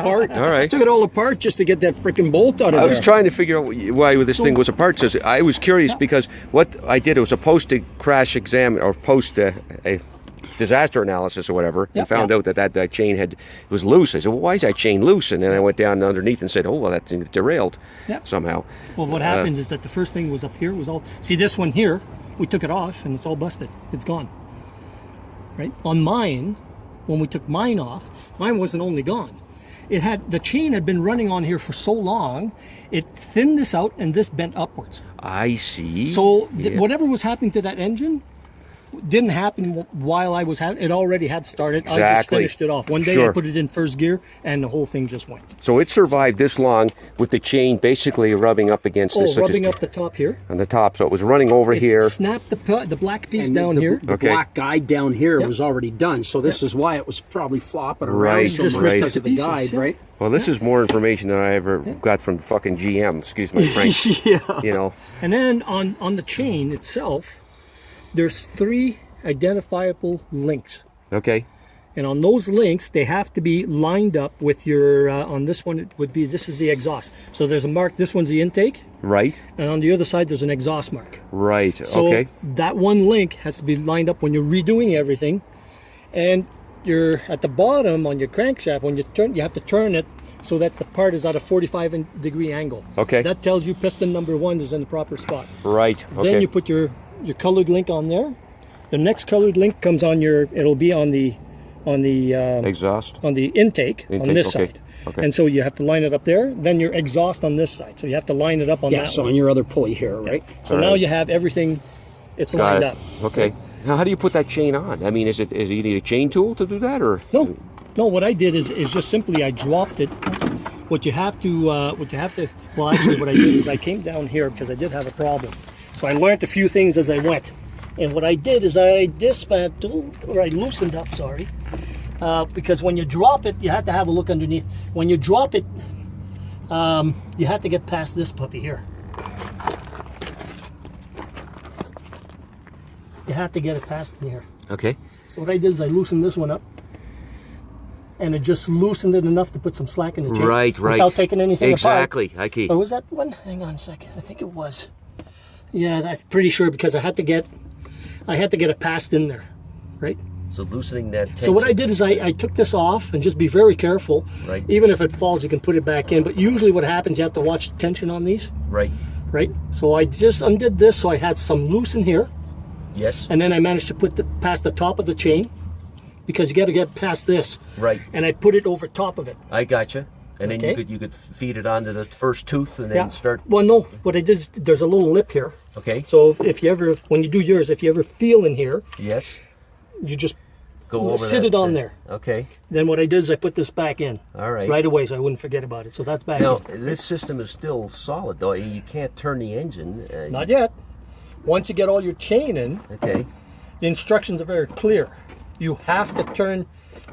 apart. All right. Took it all apart just to get that freaking bolt out of there. I was trying to figure out why this thing was apart. So I was curious because what I did, it was a post-crash exam or post a disaster analysis or whatever, and found out that chain was loose. I said, well, why is that chain loose? And then I went down underneath and said, oh, well, that thing derailed somehow. Well, what happens is that the first thing was up here, was all, see this one here, we took it off and it's all busted. It's gone. Right? On mine, when we took mine off, mine wasn't only gone. The chain had been running on here for so long, it thinned this out and this bent upwards. I see. So whatever was happening to that engine didn't happen while I was having it. Already had started. Exactly. I just finished it off. One day I put it in first gear and the whole thing just went. So it survived this long with the chain basically rubbing up against this. Rubbing up the top here. On the top, so it was running over here. Snapped the black piece down here. The black guide down here was already done, so this is why it was probably flopping around so much because of the guide, right? Well, this is more information than I ever got from fucking GM. Excuse my French. You know. And then on the chain itself, there's 3 identifiable links. Okay. And on those links, they have to be lined up with your, on this one, it would be, this is the exhaust. So there's a mark, this one's the intake. Right. And on the other side, there's an exhaust mark. Right, so that one link has to be lined up when you're redoing everything. And you're at the bottom on your crankshaft, when you turn, you have to turn it so that the part is at a 45-degree angle. Okay. That tells you piston number 1 is in the proper spot. Right, okay. Then you put your colored link on there. The next colored link comes on your, it'll be on the exhaust, on the intake on this side. Okay. And so you have to line it up there. Then your exhaust on this side. So you have to line it up on that so one. on your other pulley here, right? So now you have everything, it's lined up. Okay. Now how do you put that chain on? I mean, is you need a chain tool to do that, or? No, what I did is just simply I dropped it. What you have to, well actually what I did is I came down here because I did have a problem. So I learned a few things as I went. And what I did is I dismantled, or I loosened up, sorry, because when you drop it, you have to have a look underneath. When you drop it, you have to get past this puppy here. You have to get it past in here. Okay. So what I did is I loosened this one up, and it just loosened it enough to put some slack in the chain. Right. Without taking anything apart. Exactly. Or was that one? Hang on a second. I think it was. Yeah, I'm pretty sure because I had to get it passed in there, right? So loosening that tension. So what I did is I took this off and just be very careful. Right. Even if it falls, you can put it back in. But usually what happens, you have to watch the tension on these. Right. Right. So I just undid this, so I had some loose in here. Yes. And then I managed to put past the top of the chain, because you got to get past this. Right. And I put it over top of it. I gotcha. And then you could feed it onto the first tooth and then start. Well, no. What I did is there's a little lip here. Okay. So if you ever, when you do yours, if you ever feel in here, yes, you just go over sit it on there. Okay. Then what I did is I put this back in. All right. Right away, so I wouldn't forget about it. So that's back now, in. this system is still solid, though. You can't turn the engine. Not yet. Once you get all your chain in, okay, the instructions are very clear. You have to turn.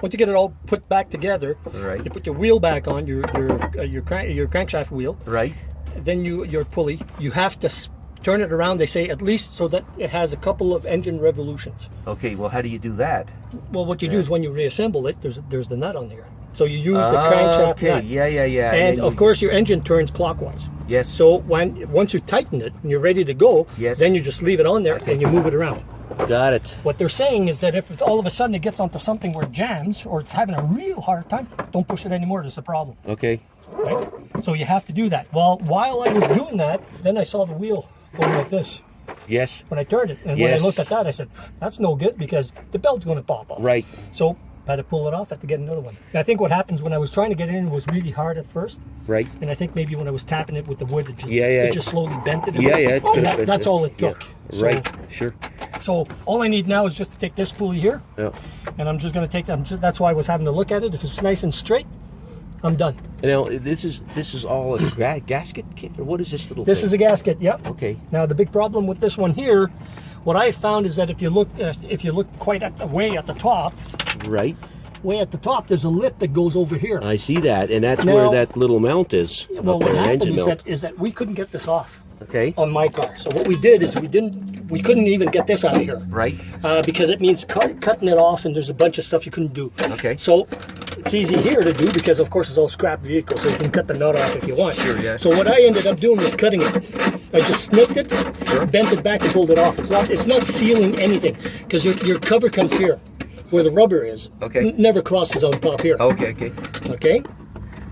Once you get it all put back together, right, you put your wheel back on your crankshaft wheel. Right. Then your pulley. You have to turn it around. They say at least so that it has a couple of engine revolutions. Okay. Well, how do you do that? Well, what you do is when you reassemble it, there's the nut on there. So you use the crankshaft nut. Yeah. And of course, your engine turns clockwise. Yes. So once you tighten it and you're ready to go, yes, then you just leave it on there and you move it around. Got it. What they're saying is that if all of a sudden it gets onto something where it jams or it's having a real hard time, don't push it anymore. There's a problem. Okay. Right? So you have to do that. Well, while I was doing that, then I saw the wheel going like this. Yes. When I turned it, and when I looked at that, I said, "That's no good because the belt's going to pop off." Right. So I had to pull it off. I had to get another one. I think what happens when I was trying to get it in, it was really hard at first. Right. And I think maybe when I was tapping it with the wood, it just slowly bent it. That's all it took. Yeah. Right. Sure. So all I need now is just to take this pulley here, and I'm just going to take that. That's why I was having to look at it. If it's nice and straight, I'm done. Now this is all a gasket kit, or what is this little? This is a gasket. Yep. Okay. Now the big problem with this one here, what I found is that if you look quite way at the top, right, way at the top, there's a lip that goes over here. I see that, and that's where that little mount is. Well, what happened is that we couldn't get this off. Okay. On my car. So what we did is we couldn't even get this out of here. Right. Because it means cutting it off, and there's a bunch of stuff you couldn't do. Okay. So it's easy here to do because, of course, it's all scrap vehicle, so you can cut the nut off if you want. Sure, yeah. So what I ended up doing was cutting it. I just snipped it, bent it back, and pulled it off. It's not sealing anything because your cover comes here, where the rubber is. Okay. Never crosses on top here. Okay. Okay.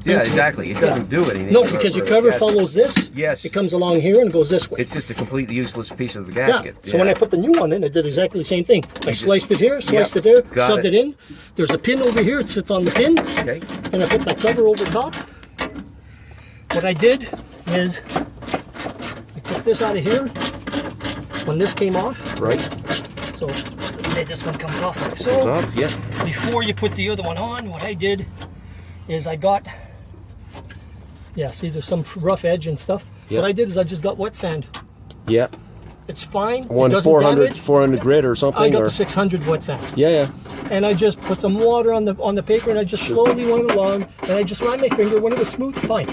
Yeah, exactly. It doesn't do anything. No, because your cover follows this. Yes. It comes along here and goes this way. It's just a completely useless piece of the gasket. Yeah. So when I put the new one in, I did exactly the same thing. I sliced it here, sliced it there, shoved it in. There's a pin over here. It sits on the pin. Okay. And I put my cover over top. What I did is I took this out of here when this came off. Right. So let's say this one comes off like so. Comes off, yeah. Before you put the other one on, what I did is I got, see, there's some rough edge and stuff. Yeah. What I did is I just got wet sand. Yeah. It's fine. One it doesn't 400, damage. 400 grit or something. I got or? the 600 wet sand. Yeah. And I just put some water on the paper and I just slowly went along and I just ran my finger. When it was smooth, fine.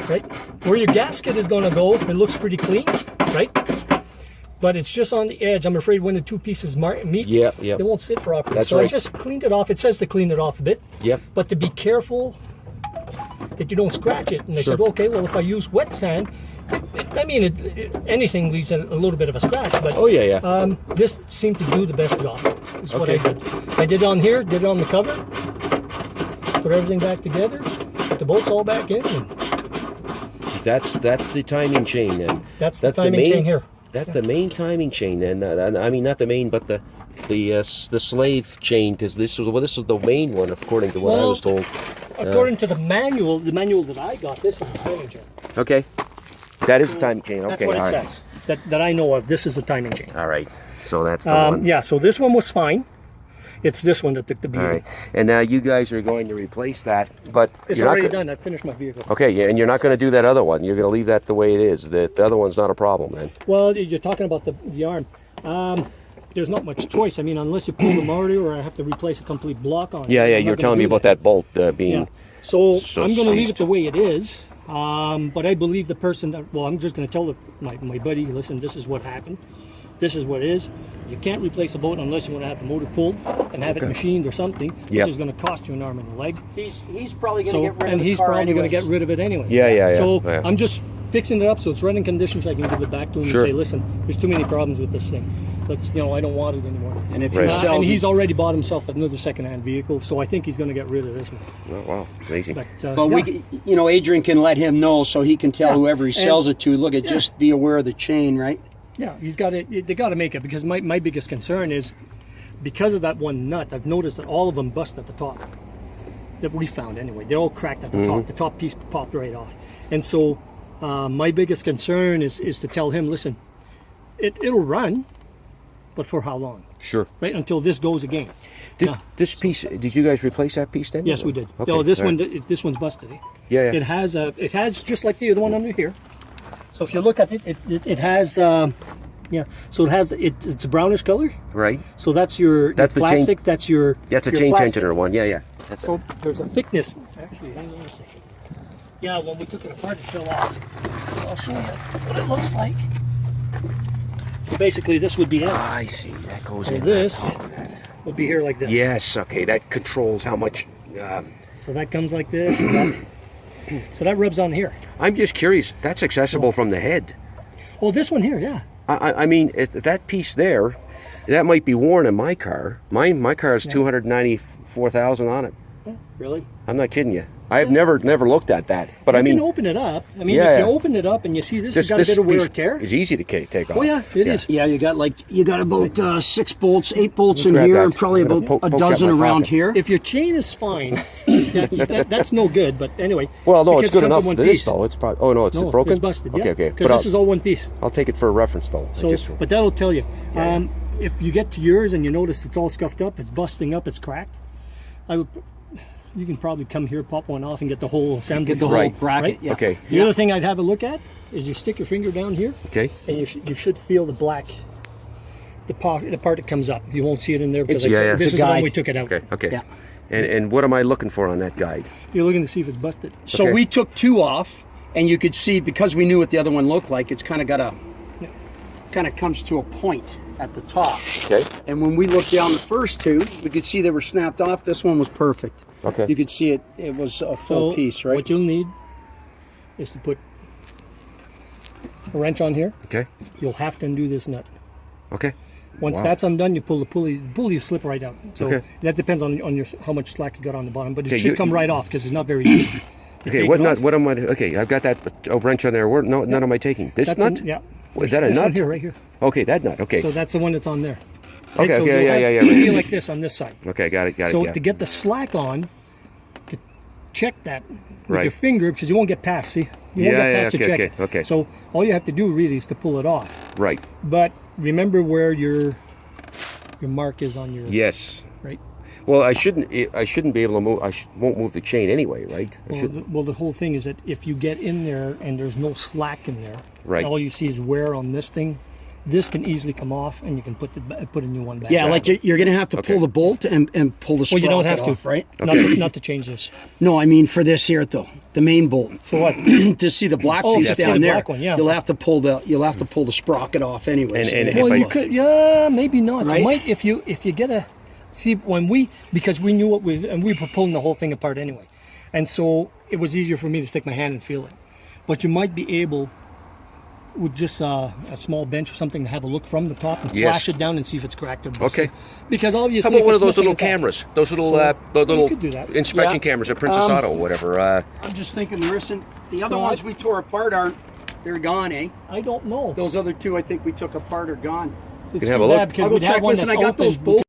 Right? Where your gasket is going to go, it looks pretty clean, right? But it's just on the edge. I'm afraid when the two pieces meet, Yeah. they won't sit properly. That's so right. I just cleaned it off. It says to clean it off a bit. Yep. But to be careful that you don't scratch it. And they said, okay, well, if I use wet sand, anything leaves a little bit of a scratch. But Oh, yeah. this seemed to do the best job. Is what I did. I did it on here, did it on the cover, put everything back together, put the bolts all back in. And That's the timing chain then. that's the timing chain here. That's the main timing chain then. I mean, not the main, but the slave chain, because this was the main one according to what I was told. According to the manual that I got, this is the timing chain. Okay. That is the timing chain. Okay. That's what it says. That I know of. This is the timing chain. All right. So that's the one. Yeah, so this one was fine. It's this one that took the beating. All right. And now you guys are going to replace that, but It's you're not already done. I finished my vehicle. Okay, yeah, and you're not going to do that other one. You're going to leave that the way it is. The other one's not a problem then. Well, you're talking about the arm. There's not much choice. I mean, unless you pull the motor or I have to replace a complete block on it. Yeah, I'm not you're gonna telling me do about that bolt being... Yeah. So I'm going to leave seized. it the way it is. But I believe the person that, well, I'm just going to tell my buddy, listen, this is what happened. This is what it is. You can't replace the boat unless you want to have the motor pulled and have it machined or something, which is going to cost you an arm and a leg. He's probably going to get rid of it. And he's probably going to get rid of it anyway. Yeah. So Yeah. I'm just fixing it up so it's running conditions. I can give it back to him and say, listen, there's too many problems with this thing. Let's, I don't want it anymore. And if he sells and he's it, already bought himself another second-hand vehicle, so I think he's going to get rid of this one. Oh, wow, it's amazing. but we, Adrian can let him know so he can tell whoever he sells it to. Look, just be aware of the chain, right? Yeah, he's got it. They got to make it because my biggest concern is because of that one nut. I've noticed that all of them bust at the top. That we found anyway. They're all cracked at the top. The top piece popped right off. And so my biggest concern is to tell him, listen, it'll run, but for how long? Sure. Right until this goes again. This piece, did you guys replace that piece then? Yes, we did. Okay. No, this all one, right. this one's busted. Yeah. It has just like the other one under here. So if you look at it, it has, so it has, it's a brownish color. Right. So that's your That's the plastic. That's your. That's a your chain plastic. tensioner one. Yeah. That's So there's a thickness. Actually, hang on a second. Yeah, when we took it apart, it fell off. I'll show you what it looks like. So basically, this would be it. I see. That goes So in. this would be here like this. Yes. Okay. That controls how much. So that comes like this. And so that rubs on here. I'm just curious. That's accessible from the head. Well, this one here, yeah. I mean, that piece there, that might be worn in my car. My car has 294,000 on it. Really? I'm not kidding you. I've never looked at that, but You I mean, can open it up. I mean, Yeah. if you open it up and you see this has got a bit of wear and tear. is easy to take off. Oh yeah, it is. Yeah, you got about 6 bolts, 8 bolts in Grab here, that. and probably I'm gonna about a poke that in dozen my around pocket. here. If your chain is fine, that's no good. But anyway. Well, no, because it's good it comes enough in for one this piece. though. It's probably. Oh no, it's No, broken. it's busted. Okay, Yeah. okay. Because this is all one piece. I'll take it for a reference though. So, but that'll tell you. If you get to yours and you notice it's all scuffed up, it's busting up, it's cracked. You can probably come here, pop one off, and get the whole assembly. Get the whole Right. bracket. Right? Yeah. Okay. The other thing I'd have a look at is you stick your finger down here, Okay. and you should feel the black, the part that comes up. You won't see it in there because yeah. this It's a is the one guide. we took it out. Okay. Yeah. And what am I looking for on that guide? You're looking to see if it's busted. So Okay. we took 2 off, and you could see, because we knew what the other one looked like, it's kind of got kind of comes to a point at the top. Okay. And when we looked down the first two, we could see they were snapped off. This one was perfect. Okay. You could see it was a full So piece, right? what you'll need is to put a wrench on here. Okay. You'll have to undo this nut. Okay. Once Wow. that's undone, you pull the pulley. The pulley will slip right out. So Okay. that depends on your how much slack you got on the bottom, but it Okay, should you- come right off because it's not very deep. You Okay. take What it nut? off. What am I? Okay. I've got that wrench on there. Where nut am I taking? This That's nut? yeah. Is that a This one nut? here, right here. Okay, that nut. Okay. So that's the one that's on there. Okay, so okay, you'll yeah, have- yeah, yeah, it'll right. be like this on this side. Okay, got it. So Yeah. to get the slack on, to check that with Right. your finger, because you won't get past. See, you won't Yeah, get past okay, to check okay, it. okay. So all you have to do really is to pull it off. Right. But remember where your mark is on your Yes. right. Well, I shouldn't be able to move. Won't move the chain anyway, right? I should. Well, the whole thing is that if you get in there and there's no slack in there, Right. all you see is wear on this thing. This can easily come off, and you can put a new one back. Yeah, like you're going to have to Okay. pull the bolt and pull the Well, sprocket you don't have off, to, right? Not to change this. No, I mean for this here though, the main bolt. For what? To see the black Oh, piece to see down the there, black one, yeah. you'll have to pull the sprocket off anyway. And if Well, I- you could, yeah, maybe not. Right? You might if you get a see because we knew what we were pulling the whole thing apart anyway, and so it was easier for me to stick my hand and feel it. But you might be able with just a small bench or something to have a look from the top and Yes. flash it down and see if it's cracked or busted. Okay. Because obviously, How about if one of it's those missing, little it's off. cameras? Those little, So, the little you could do that. inspection Yeah. cameras at Princess Auto or whatever. I'm just thinking there isn't. The other So ones we tore apart they're gone, eh? I don't know. Those other two I think we took apart are gone. It's have too a look. bad because I'll go we'd have check. one Listen, I that's got those open. bolts.